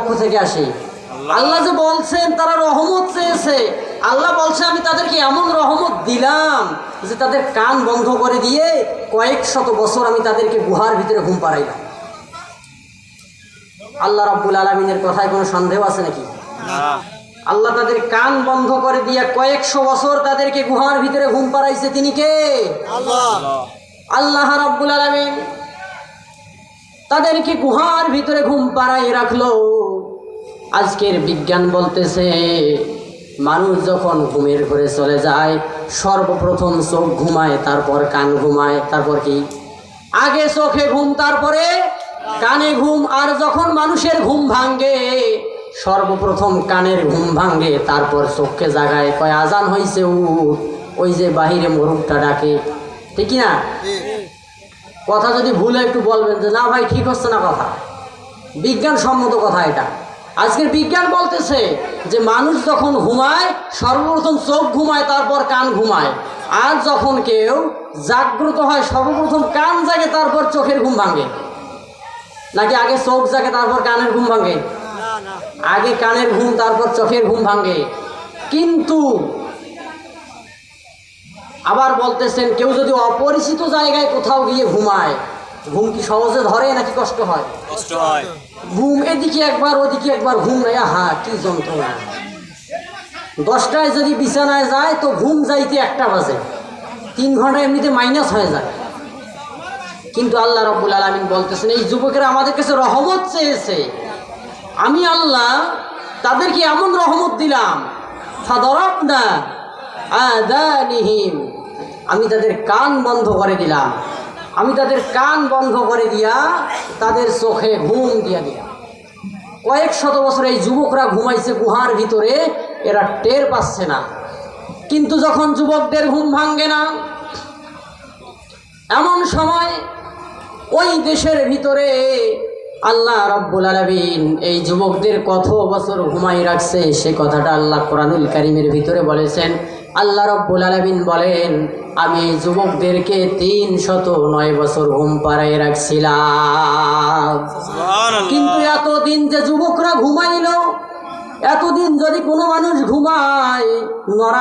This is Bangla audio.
পক্ষ থেকে আসে। আল্লাহ যে বলছেন তারা রহমত চেয়েছে, আল্লাহ বলছে আমি তাদেরকে এমন রহমত দিলাম যে তাদের কান বন্ধ করে দিয়ে কয়েক শত বছর আমি তাদেরকে গুহার ভিতরে ঘুম পাড়াইলাম। আল্লাহ রাব্বুল আলামিনের কথায় কোনো সন্দেহ আছে নাকি? আল্লাহ তাদের কান বন্ধ করে দিয়ে কয়েকশো বছর তাদেরকে গুহার ভিতরে ঘুম পাড়াইছে। তিনি কে? আল্লাহ রাব্বুল আলামিন তাদেরকে গুহার ভিতরে ঘুম পাড়াই রাখলো। আজকের বিজ্ঞান বলতেছে মানুষ যখন ঘুমের ঘরে চলে যায় সর্বপ্রথম চোখ ঘুমায়, তারপর কান ঘুমায়, তারপর কি? আগে চোখে ঘুম, তারপরে কানে ঘুম। আর যখন মানুষের ঘুম ভাঙ্গে সর্বপ্রথম কানের ঘুম ভাঙ্গে, তারপর চোখকে জাগায়, কয় আজান হইছে উঠ। ওই যে বাহিরে মোরগটা ডাকে, ঠিক না? কথা যদি ভুলে একটু বলবেন যে না ভাই ঠিক হচ্ছে না কথা, বিজ্ঞানসম্মত কথা এটা। আজকের বিজ্ঞান বলতেছে যে মানুষ যখন ঘুমায় সর্বপ্রথম চোখ ঘুমায়, তারপর কান ঘুমায়। আর যখন কেউ জাগ্রত হয় সর্বপ্রথম কান জাগে, তারপর চোখের ঘুম ভাঙে। নাকি আগে চোখ জাগে তারপর কানের ঘুম ভাঙে? আগে কানের ঘুম তারপর চোখের ঘুম ভাঙে। কিন্তু আবার বলতেছেন কেউ যদি অপরিচিত জায়গায় কোথাও গিয়ে ঘুমায়, ঘুম কি সহজে ধরে নাকি কষ্ট হয়? কষ্ট হয়। ঘুম এদিকে একবার ওদিকে একবার, ঘুম নাই, হা কি যন্ত্রণা। 10টায় যদি বিছানায় যায় তো ঘুম যাইতে 1টা বাজে, 3 ঘন্টা এমনিতে মাইনাস হয়ে যায়। কিন্তু আল্লাহ রাব্বুল আলামিন বলতেছেন এই যুবকেরা আমাদের কাছে রহমত চেয়েছে, আমি আল্লাহ তাদেরকে এমন রহমত দিলাম, ফাদরাবনা আযানিহিম, আমি তাদের কান বন্ধ করে দিলাম, আমি তাদের কান বন্ধ করে দিয়া তাদের চোখে ঘুম দিয়া দিলাম। কয়েক শত বছর এই যুবকরা ঘুমাইছে গুহার ভিতরে, এরা টের পাচ্ছে না। কিন্তু যখন যুবকদের ঘুম ভাঙ্গে না, এমন সময় ওই দেশের ভিতরে আল্লাহ রাব্বুল আলামিন এই যুবকদের কত বছর ঘুমাই রাখছে সে কথাটা আল্লাহ কোরআনুল কারীমের ভিতরে বলেছেন। আল্লাহ রাব্বুল আলামিন বলেন আমি এই যুবকদেরকে 309 বছর ঘুম পাড়াই রাখছিলাম। কিন্তু এতদিন যে যুবকরা ঘুমাইল, এতদিন যদি কোনো মানুষ ঘুমায় নড়া